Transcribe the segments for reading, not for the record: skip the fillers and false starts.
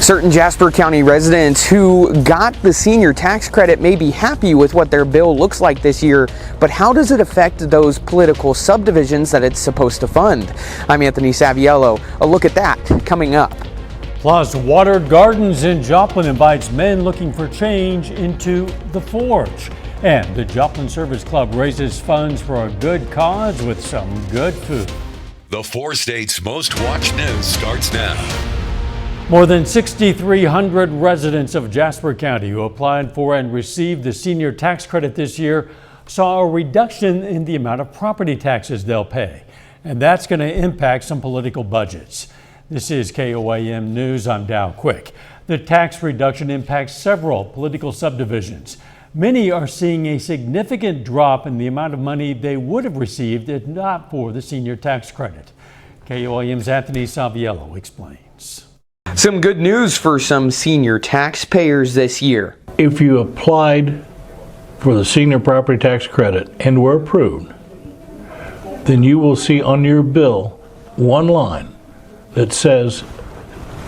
Certain Jasper County residents who got the senior tax credit may be happy with what their bill looks like this year, but how does it affect those political subdivisions that it's supposed to fund? I'm Anthony Saviello. A look at that coming up. Plus, Watered Gardens in Joplin invites men looking for change into the Forge. And the Joplin Service Club raises funds for a good cause with some good food. The 4 states' most watched news starts now. More than 6,300 residents of Jasper County who applied for and received the senior tax credit this year saw a reduction in the amount of property taxes they'll pay. And that's going to impact some political budgets. This is KOAM News. I'm Dow Quick. The tax reduction impacts several political subdivisions. Many are seeing a significant drop in the amount of money they would have received if not for the senior tax credit. KOAM's Anthony Saviello explains. Some good news for some senior taxpayers this year. If you applied for the senior property tax credit and were approved, then you will see on your bill one line that says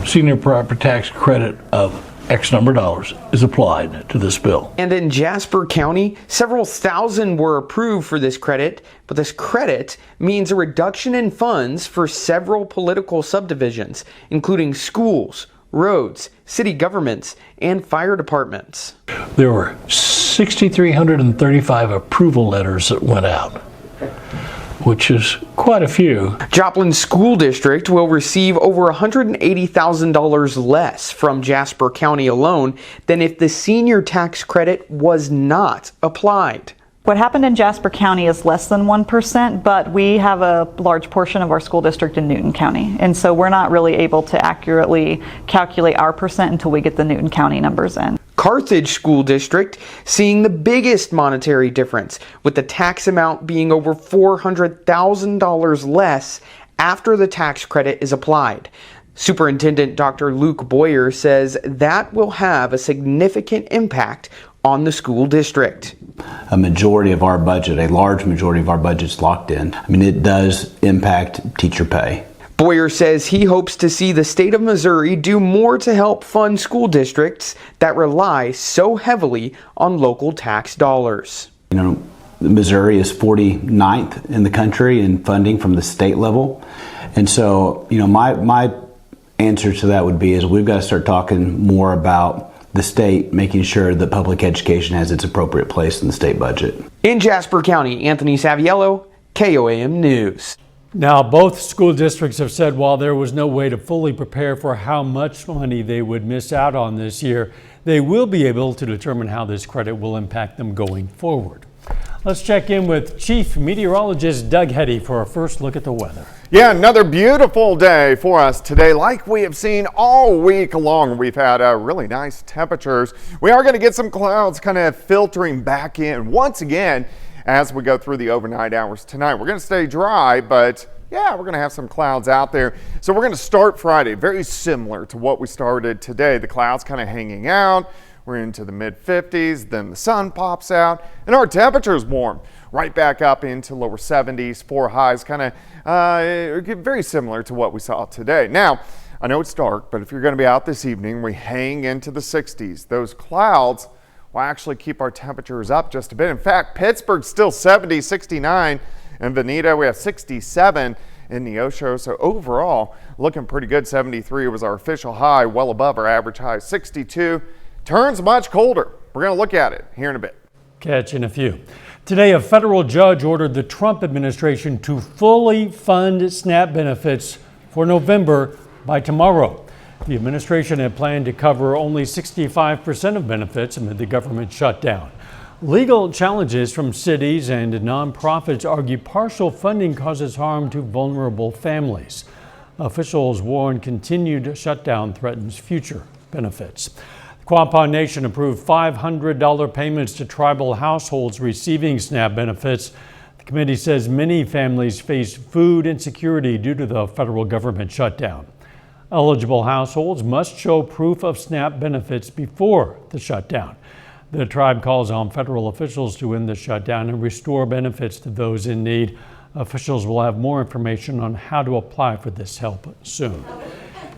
senior property tax credit of X number of dollars is applied to this bill. And in Jasper County, several thousand were approved for this credit, but this credit means a reduction in funds for several political subdivisions, including schools, roads, city governments, and fire departments. There were 6,335 approval letters that went out, which is quite a few. Joplin School District will receive over $180,000 less from Jasper County alone than if the senior tax credit was not applied. What happened in Jasper County is less than 1%, but we have a large portion of our school district in Newton County. And so we're not really able to accurately calculate our percent until we get the Newton County numbers in. Carthage School District seeing the biggest monetary difference, with the tax amount being over $400,000 less after the tax credit is applied. Superintendent Dr. Luke Boyer says that will have a significant impact on the school district. A majority of our budget, a large majority of our budget is locked in. I mean, it does impact teacher pay. Boyer says he hopes to see the state of Missouri do more to help fund school districts that rely so heavily on local tax dollars. You know, Missouri is 49th in the country in funding from the state level. And so, you know, my answer to that would be is we've got to start talking more about the state making sure that public education has its appropriate place in the state budget. In Jasper County, Anthony Saviello, KOAM News. Now, both school districts have said while there was no way to fully prepare for how much money they would miss out on this year, they will be able to determine how this credit will impact them going forward. Let's check in with Chief Meteorologist Doug Hetty for our first look at the weather. Yeah, another beautiful day for us today, like we have seen all week long. We've had really nice temperatures. We are going to get some clouds kind of filtering back in once again as we go through the overnight hours tonight. We're going to stay dry, but yeah, we're going to have some clouds out there. So we're going to start Friday very similar to what we started today. The clouds kind of hanging out. We're into the mid 50s, then the sun pops out, and our temperatures warm right back up into lower 70s, 4 highs, kind of very similar to what we saw today. Now, I know it's dark, but if you're going to be out this evening, we hang into the 60s. Those clouds will actually keep our temperatures up just a bit. In fact, Pittsburgh's still 70, 69, and Veneta, we have 67 in Neosho. So overall, looking pretty good. 73 was our official high, well above our average high. 62 turns much colder. We're going to look at it here in a bit. Catch in a few. Today, a federal judge ordered the Trump administration to fully fund SNAP benefits for November by tomorrow. The administration had planned to cover only 65% of benefits amid the government shutdown. Legal challenges from cities and nonprofits argue partial funding causes harm to vulnerable families. Officials warn continued shutdown threatens future benefits. The Quapaw Nation approved $500 payments to tribal households receiving SNAP benefits. The committee says many families face food insecurity due to the federal government shutdown. Eligible households must show proof of SNAP benefits before the shutdown. The tribe calls on federal officials to end the shutdown and restore benefits to those in need. Officials will have more information on how to apply for this help soon.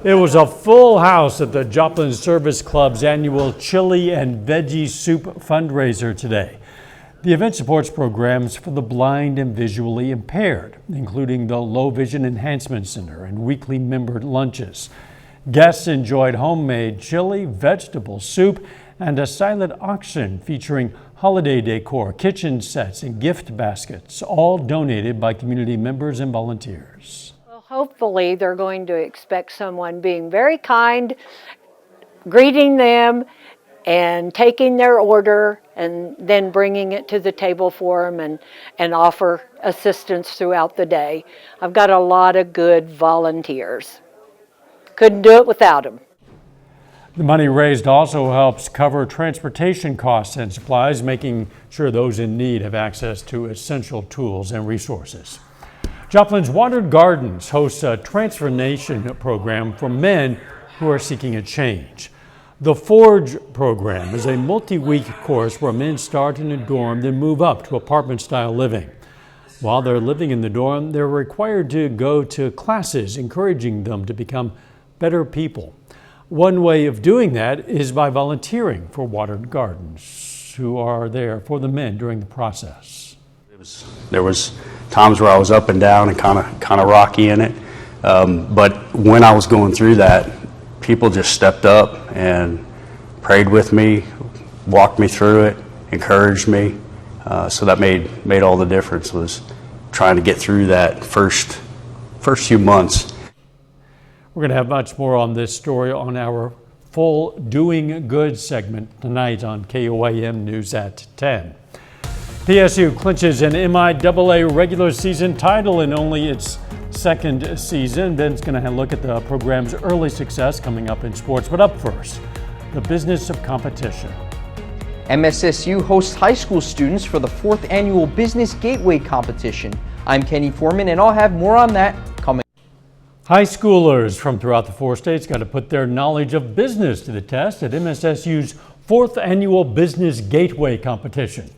It was a full house at the Joplin Service Club's annual Chili and Veggie Soup fundraiser today. The event supports programs for the blind and visually impaired, including the Low Vision Enhancement Center and weekly member lunches. Guests enjoyed homemade chili, vegetable soup, and a silent auction featuring holiday decor, kitchen sets, and gift baskets, all donated by community members and volunteers. Well, hopefully they're going to expect someone being very kind, greeting them, and taking their order and then bringing it to the table for them and offer assistance throughout the day. I've got a lot of good volunteers. Couldn't do it without them. The money raised also helps cover transportation costs and supplies, making sure those in need have access to essential tools and resources. Joplin's Watered Gardens hosts a transformation program for men who are seeking a change. The Forge program is a multi-week course where men start in a dorm, then move up to apartment-style living. While they're living in the dorm, they're required to go to classes, encouraging them to become better people. One way of doing that is by volunteering for Watered Gardens, who are there for the men during the process. There was times where I was up and down and kind of rocky in it, but when I was going through that, people just stepped up and prayed with me, walked me through it, encouraged me. So that made all the difference, was trying to get through that first few months. We're going to have much more on this story on our full Doing Good segment tonight on KOAM News at 10. PSU clinches an MIAA regular season title in only its second season. Ben's going to look at the program's early success coming up in sports. But up first, the business of competition. MSSU hosts high school students for the 4th annual Business Gateway competition. I'm Kenny Foreman, and I'll have more on that coming. High schoolers from throughout the 4 states got to put their knowledge of business to the test at MSSU's 4th annual Business Gateway competition.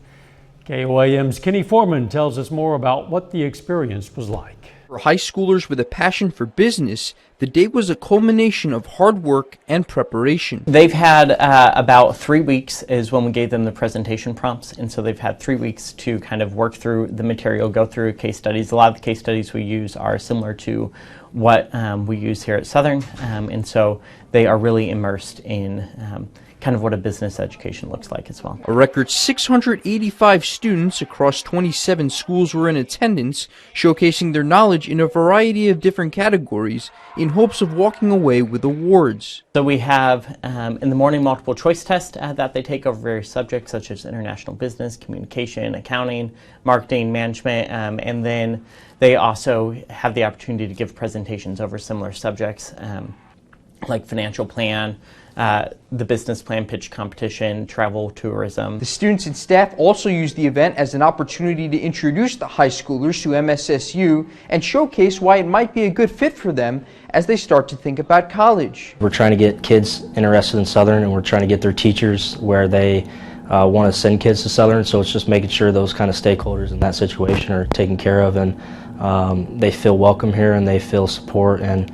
KOAM's Kenny Foreman tells us more about what the experience was like. For high schoolers with a passion for business, the day was a culmination of hard work and preparation. They've had about 3 weeks is when we gave them the presentation prompts, and so they've had 3 weeks to kind of work through the material, go through case studies. A lot of the case studies we use are similar to what we use here at Southern, and so they are really immersed in kind of what a business education looks like as well. A record 685 students across 27 schools were in attendance, showcasing their knowledge in a variety of different categories in hopes of walking away with awards. So we have in the morning multiple choice test that they take over various subjects such as international business, communication, accounting, marketing, management, and then they also have the opportunity to give presentations over similar subjects like financial plan, the business plan pitch competition, travel, tourism. The students and staff also used the event as an opportunity to introduce the high schoolers to MSSU and showcase why it might be a good fit for them as they start to think about college. We're trying to get kids interested in Southern, and we're trying to get their teachers where they want to send kids to Southern, so it's just making sure those kind of stakeholders in that situation are taken care of, and they feel welcome here and they feel support, and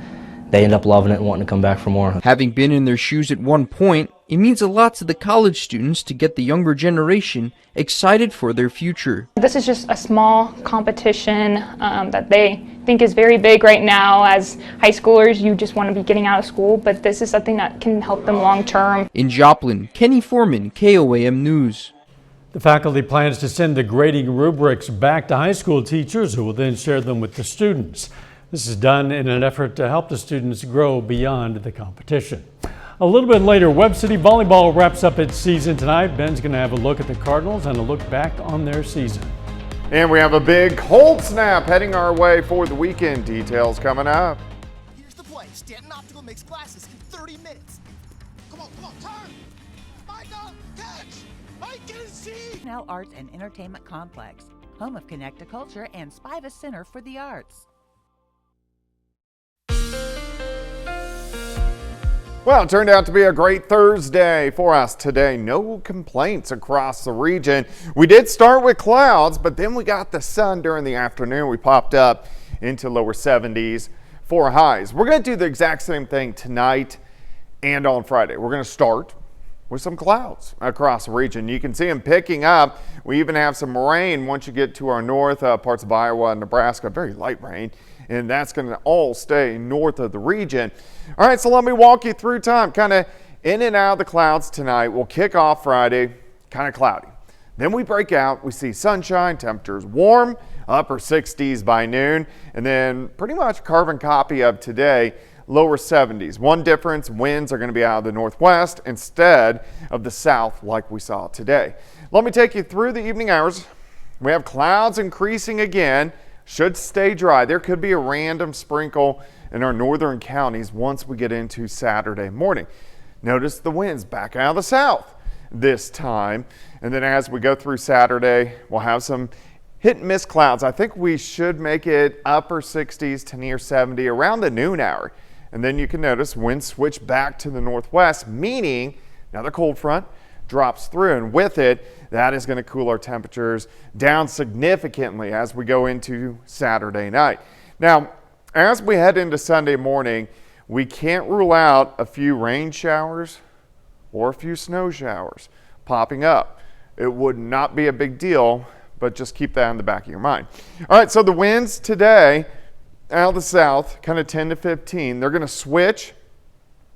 they end up loving it and wanting to come back for more. Having been in their shoes at one point, it means a lot to the college students to get the younger generation excited for their future. This is just a small competition that they think is very big right now. As high schoolers, you just want to be getting out of school, but this is something that can help them long term. In Joplin, Kenny Foreman, KOAM News. The faculty plans to send the grading rubrics back to high school teachers who will then share them with the students. This is done in an effort to help the students grow beyond the competition. A little bit later, Webb City Volleyball wraps up its season tonight. Ben's going to have a look at the Cardinals and a look back on their season. And we have a big cold snap heading our way for the weekend. Details coming up. Here's the play. Stanton Optical makes glasses in 30 minutes. Come on, turn! Micah, catch! I can see! Now Arts and Entertainment Complex, home of Connect-A-Culture and Spivus Center for the Arts. Well, it turned out to be a great Thursday for us today. No complaints across the region. We did start with clouds, but then we got the sun during the afternoon. We popped up into lower 70s for highs. We're going to do the exact same thing tonight and on Friday. We're going to start with some clouds across the region. You can see them picking up. We even have some rain once you get to our north parts of Iowa and Nebraska, very light rain, and that's going to all stay north of the region. All right, so let me walk you through time, kind of in and out of the clouds tonight. We'll kick off Friday, kind of cloudy. Then we break out, we see sunshine, temperatures warm, upper 60s by noon, and then pretty much carbon copy of today, lower 70s. One difference, winds are going to be out of the northwest instead of the south like we saw today. Let me take you through the evening hours. We have clouds increasing again, should stay dry. There could be a random sprinkle in our northern counties once we get into Saturday morning. Notice the winds back out of the south this time. And then as we go through Saturday, we'll have some hit and miss clouds. I think we should make it upper 60s to near 70 around the noon hour. And then you can notice winds switch back to the northwest, meaning another cold front drops through. And with it, that is going to cool our temperatures down significantly as we go into Saturday night. Now, as we head into Sunday morning, we can't rule out a few rain showers or a few snow showers popping up. It would not be a big deal, but just keep that in the back of your mind. All right, so the winds today out of the south, kind of 10 to 15. They're going to switch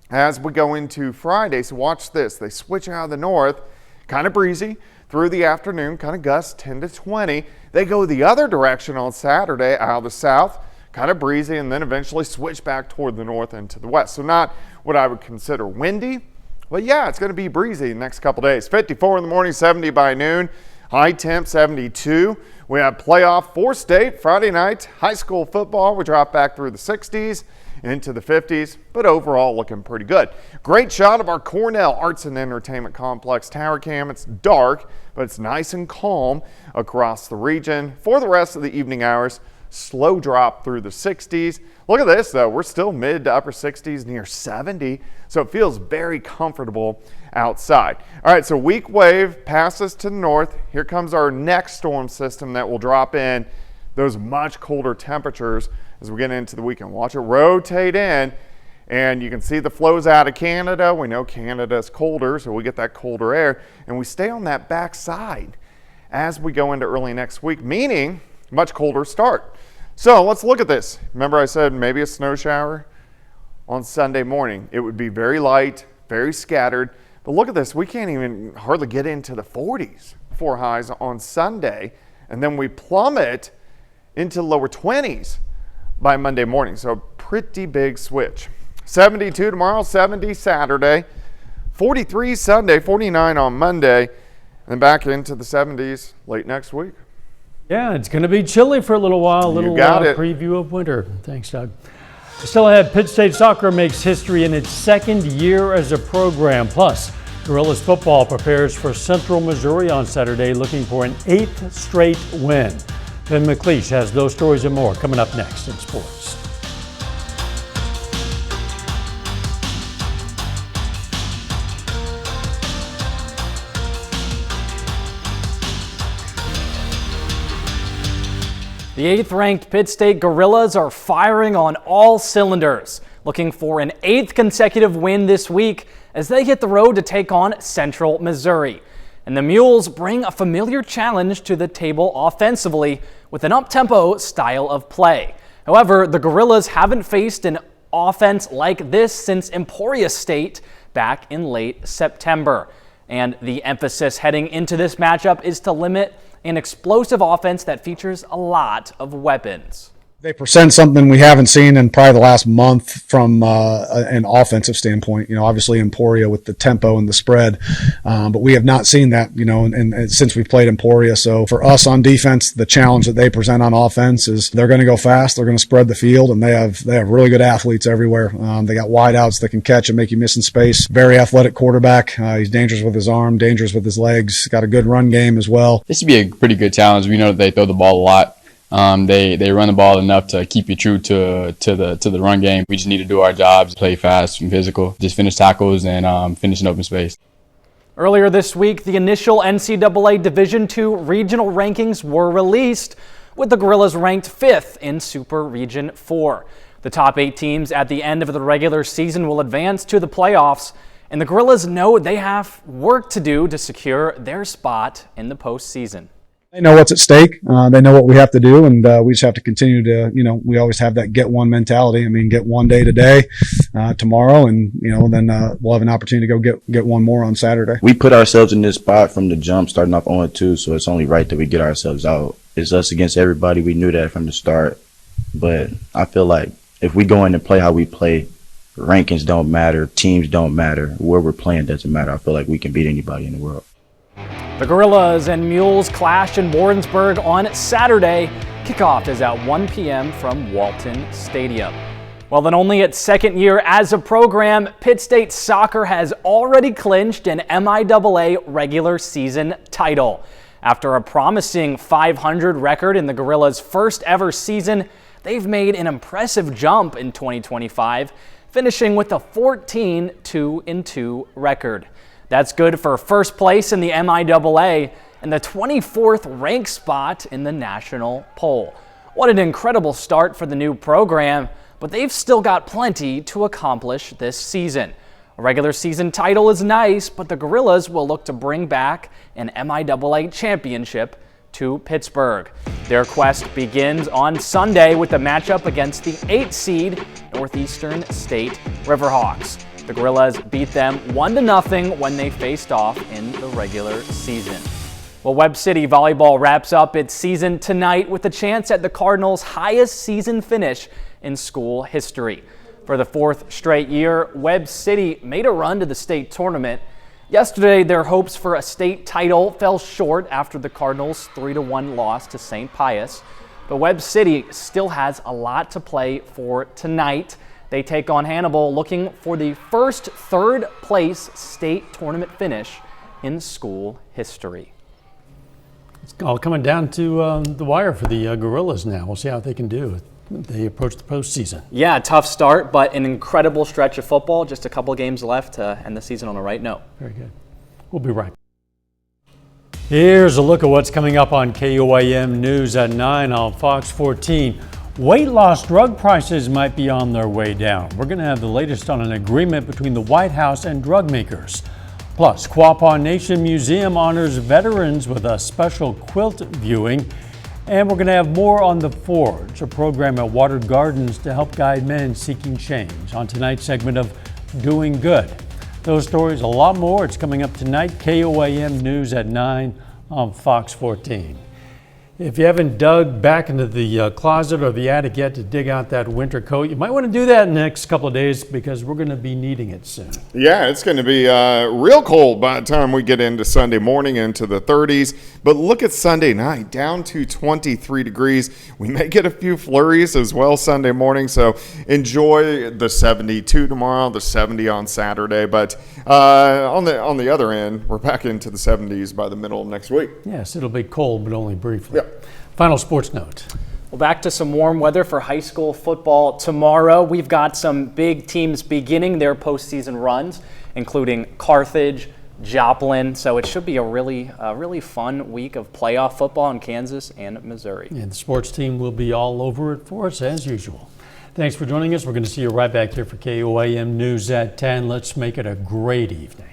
as we go into Friday. So watch this. They switch out of the north, kind of breezy through the afternoon, kind of gusts 10 to 20. They go the other direction on Saturday out of the south, kind of breezy, and then eventually switch back toward the north and to the west. So not what I would consider windy, but yeah, it's going to be breezy the next couple days. 54 in the morning, 70 by noon. High temp 72. We have playoff for state Friday night. High school football, we drop back through the 60s into the 50s, but overall looking pretty good. Great shot of our Cornell Arts and Entertainment Complex tower cam. It's dark, but it's nice and calm across the region. For the rest of the evening hours, slow drop through the 60s. Look at this though, we're still mid to upper 60s, near 70, so it feels very comfortable outside. All right, so weak wave passes to the north. Here comes our next storm system that will drop in those much colder temperatures as we get into the weekend. Watch it rotate in, and you can see the flows out of Canada. We know Canada is colder, so we get that colder air, and we stay on that back side as we go into early next week, meaning much colder start. So let's look at this. Remember I said maybe a snow shower on Sunday morning. It would be very light, very scattered. But look at this. We can't even hardly get into the 40s for highs on Sunday. And then we plummet into lower 20s by Monday morning. So pretty big switch. 72 tomorrow, 70 Saturday, 43 Sunday, 49 on Monday, and then back into the 70s late next week. Yeah, it's going to be chilly for a little while. A little preview of winter. Thanks, Doug. Still ahead, Pitt State Soccer makes history in its second year as a program. Plus, Gorillas football prepares for Central Missouri on Saturday, looking for an 8th straight win. Ben McLeish has those stories and more coming up next in sports. The 8th-ranked Pitt State Gorillas are firing on all cylinders, looking for an 8th consecutive win this week as they hit the road to take on Central Missouri. And the Mules bring a familiar challenge to the table offensively with an up-tempo style of play. However, the Gorillas haven't faced an offense like this since Emporia State back in late September. And the emphasis heading into this matchup is to limit an explosive offense that features a lot of weapons. They present something we haven't seen in probably the last month from an offensive standpoint. You know, obviously Emporia with the tempo and the spread, but we have not seen that, you know, and since we've played Emporia. So for us on defense, the challenge that they present on offense is they're going to go fast, they're going to spread the field, and they have really good athletes everywhere. They got wideouts that can catch and make you miss in space. Very athletic quarterback. He's dangerous with his arm, dangerous with his legs. Got a good run game as well. This would be a pretty good challenge. We know that they throw the ball a lot. They run the ball enough to keep you true to the run game. We just need to do our jobs, play fast and physical, just finish tackles and finish in open space. Earlier this week, the initial NCAA Division II regional rankings were released, with the Gorillas ranked 5th in Super Region 4. The top 8 teams at the end of the regular season will advance to the playoffs, and the Gorillas know they have work to do to secure their spot in the postseason. They know what's at stake. They know what we have to do, and we just have to continue to, we always have that get one mentality. I mean, get one day today, tomorrow, and, then we'll have an opportunity to go get one more on Saturday. We put ourselves in this spot from the jump, starting off 0-2, so it's only right that we get ourselves out. It's us against everybody. We knew that from the start, but I feel like if we go in and play how we play, rankings don't matter, teams don't matter, where we're playing doesn't matter. I feel like we can beat anybody in the world. The Gorillas and Mules clash in Warrensburg on Saturday. Kickoff is at 1 p.m. from Walton Stadium. Well, then only its second year as a program, Pitt State Soccer has already clinched an MIAA regular season title. After a promising 500 record in the Gorillas' first ever season, they've made an impressive jump in 2025, finishing with a 14-2-2 record. That's good for first place in the MIAA and the 24th ranked spot in the national poll. What an incredible start for the new program, but they've still got plenty to accomplish this season. A regular season title is nice, but the Gorillas will look to bring back an MIAA championship to Pittsburgh. Their quest begins on Sunday with the matchup against the 8th seed Northeastern State Riverhawks. The Gorillas beat them 1-0 when they faced off in the regular season. Well, Webb City Volleyball wraps up its season tonight with a chance at the Cardinals' highest season finish in school history. For the 4th straight year, Webb City made a run to the state tournament. Yesterday, their hopes for a state title fell short after the Cardinals' 3-1 loss to St. Pius. But Webb City still has a lot to play for tonight. They take on Hannibal, looking for the first third-place state tournament finish in school history. It's all coming down to the wire for the Gorillas now. We'll see how they can do. They approach the postseason. Yeah, tough start, but an incredible stretch of football. Just a couple games left to end the season on a right note. Very good. We'll be right back. Here's a look at what's coming up on KOAM News at 9 on Fox 14. Weight loss drug prices might be on their way down. We're going to have the latest on an agreement between the White House and drug makers. Plus, Quapaw Nation Museum honors veterans with a special quilt viewing. And we're going to have more on The Forge, a program at Water Gardens to help guide men seeking change on tonight's segment of Doing Good. Those stories, a lot more. It's coming up tonight, KOAM News at 9 on Fox 14. If you haven't dug back into the closet or the attic yet to dig out that winter coat, you might want to do that in the next couple of days because we're going to be needing it soon. Yeah, it's going to be real cold by the time we get into Sunday morning into the 30s. But look at Sunday night, down to 23 degrees. We may get a few flurries as well Sunday morning, so enjoy the 72 tomorrow, the 70 on Saturday. But on the other end, we're back into the 70s by the middle of next week. Yes, it'll be cold, but only briefly. Yep. Final sports note. Well, back to some warm weather for high school football tomorrow. We've got some big teams beginning their postseason runs, including Carthage, Joplin. So it should be a really fun week of playoff football in Kansas and Missouri. And the sports team will be all over it for us as usual. Thanks for joining us. We're going to see you right back here for KOAM News at 10. Let's make it a great evening.